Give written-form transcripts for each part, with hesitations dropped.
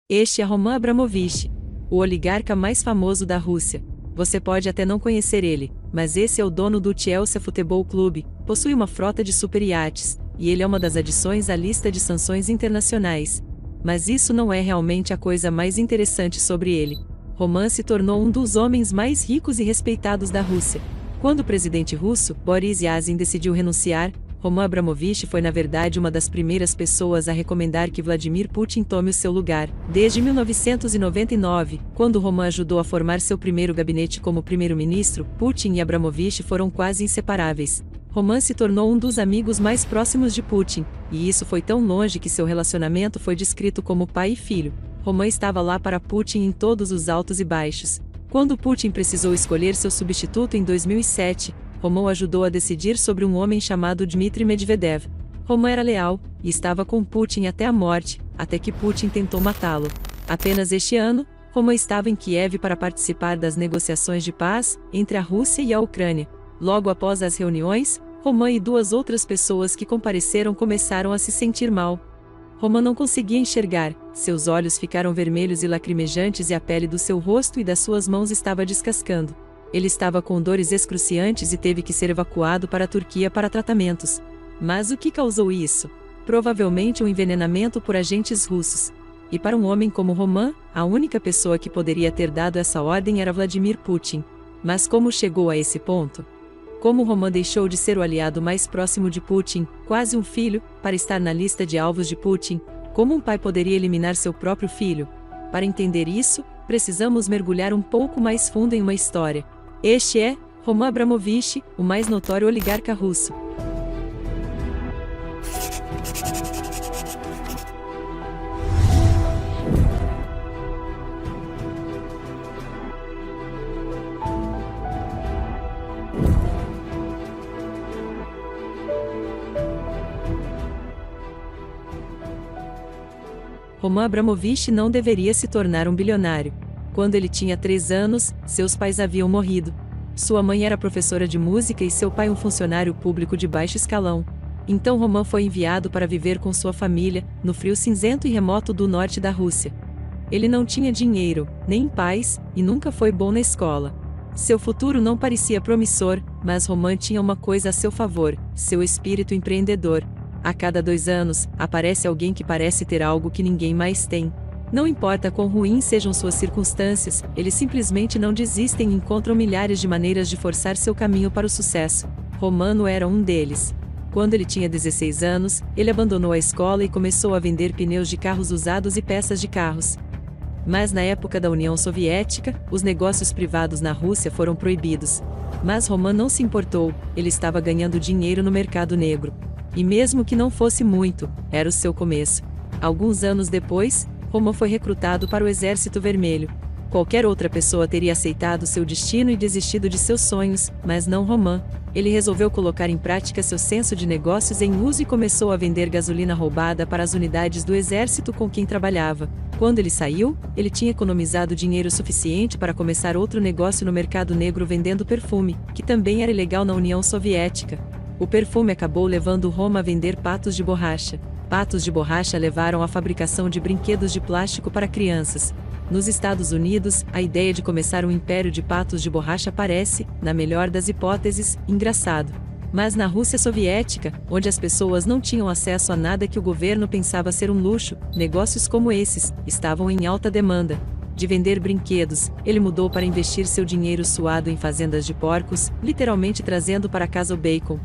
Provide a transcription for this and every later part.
Este é Roman Abramovich, o oligarca mais famoso da Rússia. Você pode até não conhecer ele, mas esse é o dono do Chelsea Futebol Clube, possui uma frota de super-iates, e ele é uma das adições à lista de sanções internacionais. Mas isso não é realmente a coisa mais interessante sobre ele. Roman se tornou um dos homens mais ricos e respeitados da Rússia. Quando o presidente russo, Boris Yeltsin, decidiu renunciar, Roman Abramovich foi na verdade uma das primeiras pessoas a recomendar que Vladimir Putin tome o seu lugar. Desde 1999, quando Roman ajudou a formar seu primeiro gabinete como primeiro-ministro, Putin e Abramovich foram quase inseparáveis. Roman se tornou um dos amigos mais próximos de Putin, e isso foi tão longe que seu relacionamento foi descrito como pai e filho. Roman estava lá para Putin em todos os altos e baixos. Quando Putin precisou escolher seu substituto em 2007, Roman o ajudou a decidir sobre um homem chamado Dmitry Medvedev. Roman era leal, e estava com Putin até a morte, até que Putin tentou matá-lo. Apenas este ano, Roman estava em Kiev para participar das negociações de paz entre a Rússia e a Ucrânia. Logo após as reuniões, Roman e duas outras pessoas que compareceram começaram a se sentir mal. Roman não conseguia enxergar, seus olhos ficaram vermelhos e lacrimejantes e a pele do seu rosto e das suas mãos estava descascando. Ele estava com dores excruciantes e teve que ser evacuado para a Turquia para tratamentos. Mas o que causou isso? Provavelmente um envenenamento por agentes russos. E para um homem como Roman, a única pessoa que poderia ter dado essa ordem era Vladimir Putin. Mas como chegou a esse ponto? Como Roman deixou de ser o aliado mais próximo de Putin, quase um filho, para estar na lista de alvos de Putin? Como um pai poderia eliminar seu próprio filho? Para entender isso, precisamos mergulhar um pouco mais fundo em uma história. Este é Roman Abramovich, o mais notório oligarca russo. Roman Abramovich não deveria se tornar um bilionário. Quando ele tinha 3 anos, seus pais haviam morrido. Sua mãe era professora de música e seu pai um funcionário público de baixo escalão. Então Roman foi enviado para viver com sua família, no frio cinzento e remoto do norte da Rússia. Ele não tinha dinheiro, nem paz, e nunca foi bom na escola. Seu futuro não parecia promissor, mas Roman tinha uma coisa a seu favor: seu espírito empreendedor. A cada 2 anos, aparece alguém que parece ter algo que ninguém mais tem. Não importa quão ruins sejam suas circunstâncias, eles simplesmente não desistem e encontram milhares de maneiras de forçar seu caminho para o sucesso. Roman era um deles. Quando ele tinha 16 anos, ele abandonou a escola e começou a vender pneus de carros usados e peças de carros. Mas na época da União Soviética, os negócios privados na Rússia foram proibidos. Mas Roman não se importou, ele estava ganhando dinheiro no mercado negro. E mesmo que não fosse muito, era o seu começo. Alguns anos depois, Roman foi recrutado para o Exército Vermelho. Qualquer outra pessoa teria aceitado seu destino e desistido de seus sonhos, mas não Roman. Ele resolveu colocar em prática seu senso de negócios em uso e começou a vender gasolina roubada para as unidades do exército com quem trabalhava. Quando ele saiu, ele tinha economizado dinheiro suficiente para começar outro negócio no mercado negro vendendo perfume, que também era ilegal na União Soviética. O perfume acabou levando Roman a vender patos de borracha. Patos de borracha levaram à fabricação de brinquedos de plástico para crianças. Nos Estados Unidos, a ideia de começar um império de patos de borracha parece, na melhor das hipóteses, engraçado. Mas na Rússia soviética, onde as pessoas não tinham acesso a nada que o governo pensava ser um luxo, negócios como esses estavam em alta demanda. De vender brinquedos, ele mudou para investir seu dinheiro suado em fazendas de porcos, literalmente trazendo para casa o bacon.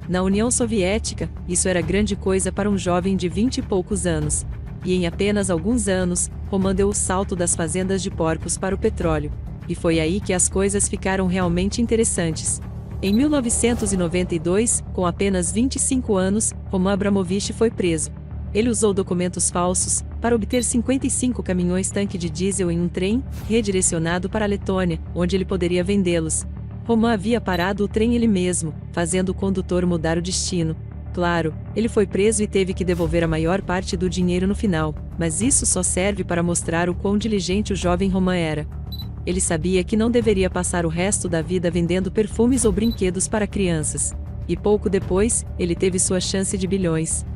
Na União Soviética, isso era grande coisa para um jovem de 20 e poucos anos. E em apenas alguns anos, Roman deu o salto das fazendas de porcos para o petróleo. E foi aí que as coisas ficaram realmente interessantes. Em 1992, com apenas 25 anos, Roman Abramovich foi preso. Ele usou documentos falsos para obter 55 caminhões-tanque de diesel em um trem, redirecionado para a Letônia, onde ele poderia vendê-los. Roman havia parado o trem ele mesmo, fazendo o condutor mudar o destino. Claro, ele foi preso e teve que devolver a maior parte do dinheiro no final, mas isso só serve para mostrar o quão diligente o jovem Roman era. Ele sabia que não deveria passar o resto da vida vendendo perfumes ou brinquedos para crianças. E pouco depois, ele teve sua chance de bilhões.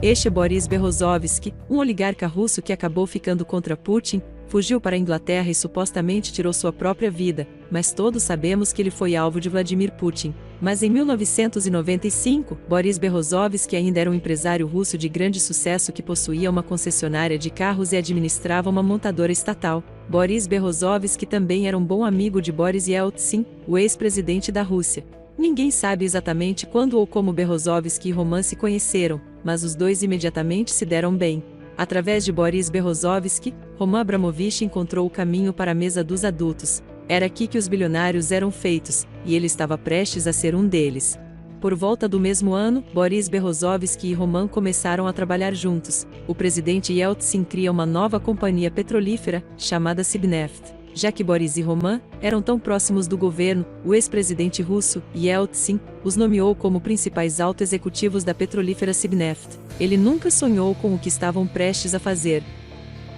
Este é Boris Berezovsky, um oligarca russo que acabou ficando contra Putin, fugiu para a Inglaterra e supostamente tirou sua própria vida, mas todos sabemos que ele foi alvo de Vladimir Putin. Mas em 1995, Boris Berezovsky ainda era um empresário russo de grande sucesso que possuía uma concessionária de carros e administrava uma montadora estatal. Boris Berezovsky também era um bom amigo de Boris Yeltsin, o ex-presidente da Rússia. Ninguém sabe exatamente quando ou como Berezovsky e Roman se conheceram, mas os dois imediatamente se deram bem. Através de Boris Berezovsky, Roman Abramovich encontrou o caminho para a mesa dos adultos. Era aqui que os bilionários eram feitos, e ele estava prestes a ser um deles. Por volta do mesmo ano, Boris Berezovsky e Roman começaram a trabalhar juntos. O presidente Yeltsin cria uma nova companhia petrolífera, chamada Sibneft. Já que Boris e Roman eram tão próximos do governo, o ex-presidente russo, Yeltsin, os nomeou como principais alto-executivos da petrolífera Sibneft. Ele nunca sonhou com o que estavam prestes a fazer.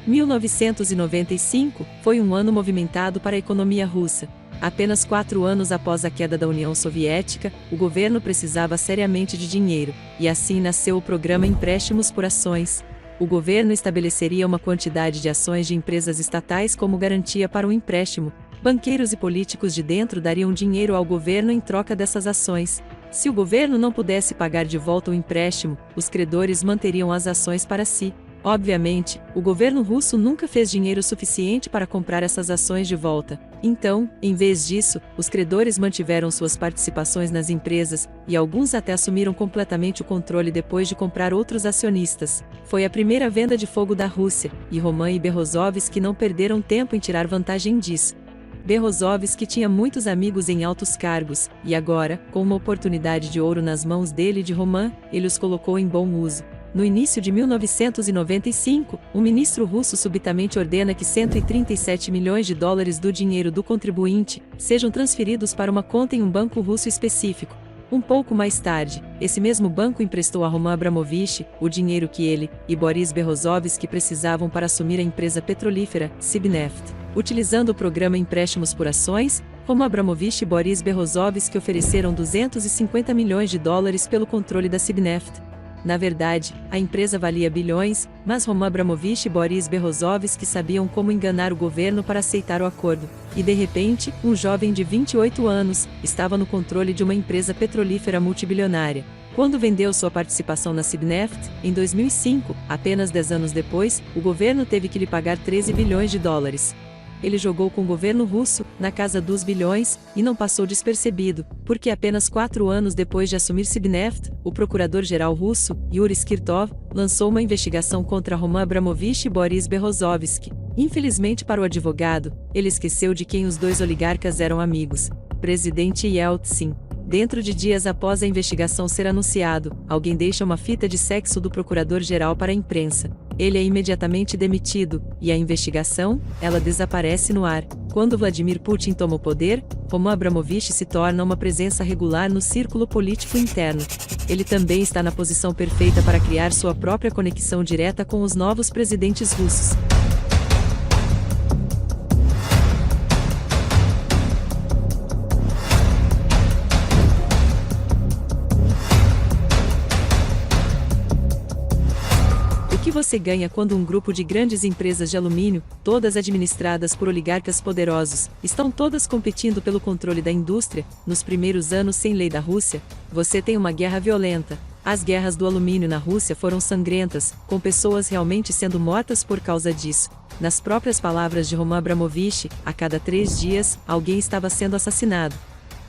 1995 foi um ano movimentado para a economia russa. Apenas 4 anos após a queda da União Soviética, o governo precisava seriamente de dinheiro, e assim nasceu o programa Empréstimos por Ações. O governo estabeleceria uma quantidade de ações de empresas estatais como garantia para o empréstimo. Banqueiros e políticos de dentro dariam dinheiro ao governo em troca dessas ações. Se o governo não pudesse pagar de volta o empréstimo, os credores manteriam as ações para si. Obviamente, o governo russo nunca fez dinheiro suficiente para comprar essas ações de volta. Então, em vez disso, os credores mantiveram suas participações nas empresas, e alguns até assumiram completamente o controle depois de comprar outros acionistas. Foi a primeira venda de fogo da Rússia, e Roman e Berezovsky não perderam tempo em tirar vantagem disso. Berezovsky tinha muitos amigos em altos cargos, e agora, com uma oportunidade de ouro nas mãos dele e de Roman, ele os colocou em bom uso. No início de 1995, um ministro russo subitamente ordena que 137 milhões de dólares do dinheiro do contribuinte sejam transferidos para uma conta em um banco russo específico. Um pouco mais tarde, esse mesmo banco emprestou a Roman Abramovich o dinheiro que ele e Boris Berezovsky precisavam para assumir a empresa petrolífera, Sibneft. Utilizando o programa Empréstimos por Ações, Roman Abramovich e Boris Berezovsky ofereceram 250 milhões de dólares pelo controle da Sibneft. Na verdade, a empresa valia bilhões, mas Roman Abramovich e Boris Berezovsky sabiam como enganar o governo para aceitar o acordo. E de repente, um jovem de 28 anos estava no controle de uma empresa petrolífera multibilionária. Quando vendeu sua participação na Sibneft, em 2005, apenas 10 anos depois, o governo teve que lhe pagar 13 bilhões de dólares. Ele jogou com o governo russo, na casa dos bilhões, e não passou despercebido, porque apenas 4 anos depois de assumir Sibneft, o procurador-geral russo, Yuri Skirtov, lançou uma investigação contra Roman Abramovich e Boris Berezovsky. Infelizmente para o advogado, ele esqueceu de quem os dois oligarcas eram amigos: presidente Yeltsin. Dentro de dias após a investigação ser anunciado, alguém deixa uma fita de sexo do procurador-geral para a imprensa. Ele é imediatamente demitido, e a investigação, ela desaparece no ar. Quando Vladimir Putin toma o poder, Roman Abramovich se torna uma presença regular no círculo político interno. Ele também está na posição perfeita para criar sua própria conexão direta com os novos presidentes russos. O que você ganha quando um grupo de grandes empresas de alumínio, todas administradas por oligarcas poderosos, estão todas competindo pelo controle da indústria, nos primeiros anos sem lei da Rússia? Você tem uma guerra violenta. As guerras do alumínio na Rússia foram sangrentas, com pessoas realmente sendo mortas por causa disso. Nas próprias palavras de Roman Abramovich, a cada 3 dias, alguém estava sendo assassinado.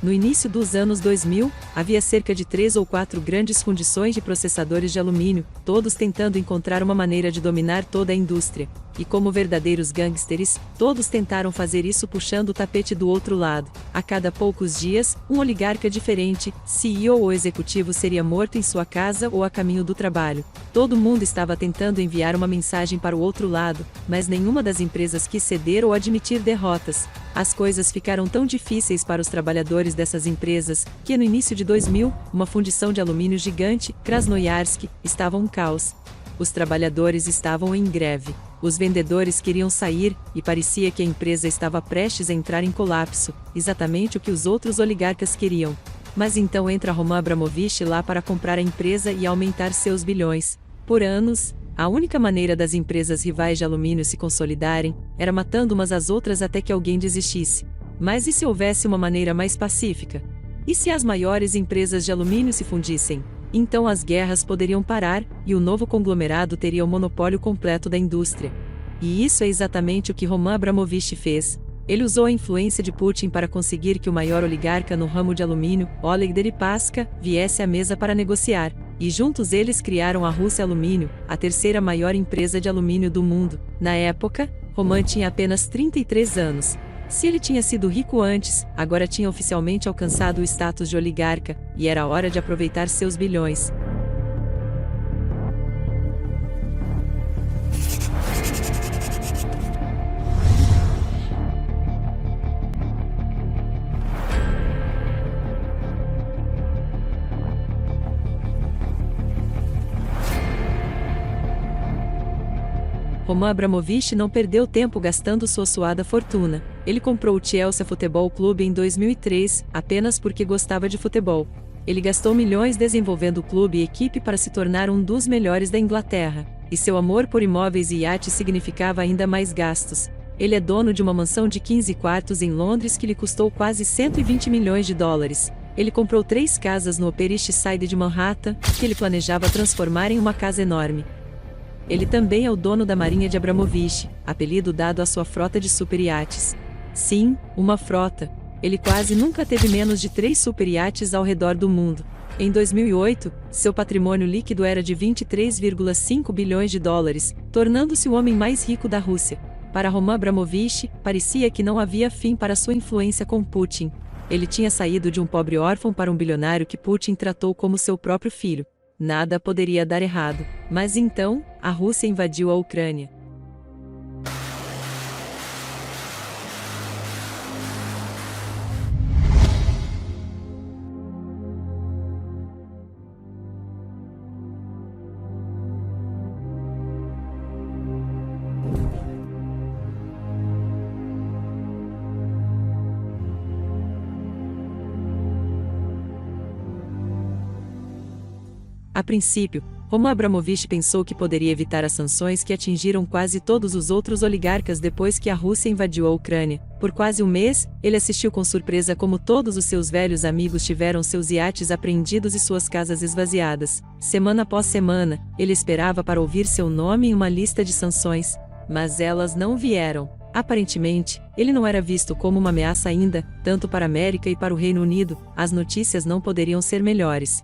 No início dos anos 2000, havia cerca de 3 ou 4 grandes fundições de processadores de alumínio, todos tentando encontrar uma maneira de dominar toda a indústria. E como verdadeiros gangsters, todos tentaram fazer isso puxando o tapete do outro lado. A cada poucos dias, um oligarca diferente, CEO ou executivo seria morto em sua casa ou a caminho do trabalho. Todo mundo estava tentando enviar uma mensagem para o outro lado, mas nenhuma das empresas quis ceder ou admitir derrotas. As coisas ficaram tão difíceis para os trabalhadores dessas empresas, que no início de 2000, uma fundição de alumínio gigante, Krasnoyarsk, estava um caos. Os trabalhadores estavam em greve. Os vendedores queriam sair, e parecia que a empresa estava prestes a entrar em colapso, exatamente o que os outros oligarcas queriam. Mas então entra Roman Abramovich lá para comprar a empresa e aumentar seus bilhões. Por anos, a única maneira das empresas rivais de alumínio se consolidarem era matando umas às outras até que alguém desistisse. Mas e se houvesse uma maneira mais pacífica? E se as maiores empresas de alumínio se fundissem? Então as guerras poderiam parar e o novo conglomerado teria o monopólio completo da indústria. E isso é exatamente o que Roman Abramovich fez. Ele usou a influência de Putin para conseguir que o maior oligarca no ramo de alumínio, Oleg Deripaska, viesse à mesa para negociar. E juntos eles criaram a Rússia Alumínio, a terceira maior empresa de alumínio do mundo. Na época, Roman tinha apenas 33 anos. Se ele tinha sido rico antes, agora tinha oficialmente alcançado o status de oligarca, e era hora de aproveitar seus bilhões. Roman Abramovich não perdeu tempo gastando sua suada fortuna. Ele comprou o Chelsea Futebol Clube em 2003, apenas porque gostava de futebol. Ele gastou milhões desenvolvendo o clube e equipe para se tornar um dos melhores da Inglaterra. E seu amor por imóveis e iates significava ainda mais gastos. Ele é dono de uma mansão de 15 quartos em Londres que lhe custou quase 120 milhões de dólares. Ele comprou 3 casas no Upper East Side de Manhattan, que ele planejava transformar em uma casa enorme. Ele também é o dono da Marinha de Abramovich, apelido dado à sua frota de superiates. Sim, uma frota. Ele quase nunca teve menos de 3 superiates ao redor do mundo. Em 2008, seu patrimônio líquido era de 23,5 bilhões de dólares, tornando-se o homem mais rico da Rússia. Para Roman Abramovich, parecia que não havia fim para sua influência com Putin. Ele tinha saído de um pobre órfão para um bilionário que Putin tratou como seu próprio filho. Nada poderia dar errado. Mas então, a Rússia invadiu a Ucrânia. A princípio, Roman Abramovich pensou que poderia evitar as sanções que atingiram quase todos os outros oligarcas depois que a Rússia invadiu a Ucrânia. Por quase um mês, ele assistiu com surpresa como todos os seus velhos amigos tiveram seus iates apreendidos e suas casas esvaziadas. Semana após semana, ele esperava para ouvir seu nome em uma lista de sanções, mas elas não vieram. Aparentemente, ele não era visto como uma ameaça ainda, tanto para a América e para o Reino Unido. As notícias não poderiam ser melhores.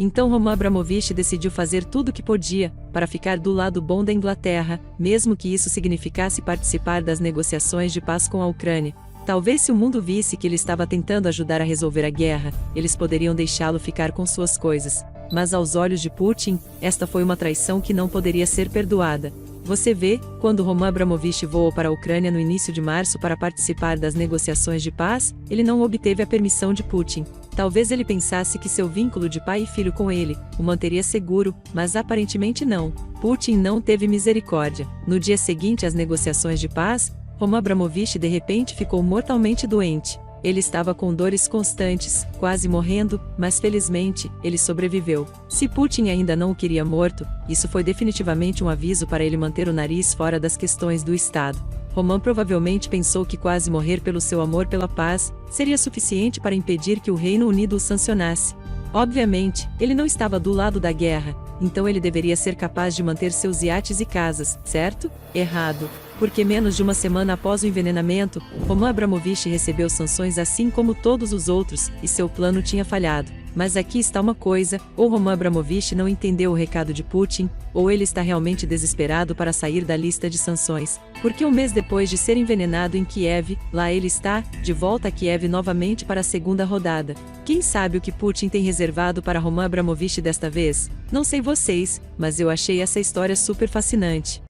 Então Roman Abramovich decidiu fazer tudo o que podia, para ficar do lado bom da Inglaterra, mesmo que isso significasse participar das negociações de paz com a Ucrânia. Talvez se o mundo visse que ele estava tentando ajudar a resolver a guerra, eles poderiam deixá-lo ficar com suas coisas. Mas aos olhos de Putin, esta foi uma traição que não poderia ser perdoada. Você vê, quando Roman Abramovich voou para a Ucrânia no início de março para participar das negociações de paz, ele não obteve a permissão de Putin. Talvez ele pensasse que seu vínculo de pai e filho com ele o manteria seguro, mas aparentemente não. Putin não teve misericórdia. No dia seguinte às negociações de paz, Roman Abramovich de repente ficou mortalmente doente. Ele estava com dores constantes, quase morrendo, mas felizmente, ele sobreviveu. Se Putin ainda não o queria morto, isso foi definitivamente um aviso para ele manter o nariz fora das questões do Estado. Roman provavelmente pensou que quase morrer pelo seu amor pela paz seria suficiente para impedir que o Reino Unido o sancionasse. Obviamente, ele não estava do lado da guerra, então ele deveria ser capaz de manter seus iates e casas, certo? Errado. Porque menos de uma semana após o envenenamento, Roman Abramovich recebeu sanções assim como todos os outros, e seu plano tinha falhado. Mas aqui está uma coisa, ou Roman Abramovich não entendeu o recado de Putin, ou ele está realmente desesperado para sair da lista de sanções. Porque um mês depois de ser envenenado em Kiev, lá ele está, de volta a Kiev novamente para a segunda rodada. Quem sabe o que Putin tem reservado para Roman Abramovich desta vez? Não sei vocês, mas eu achei essa história super fascinante.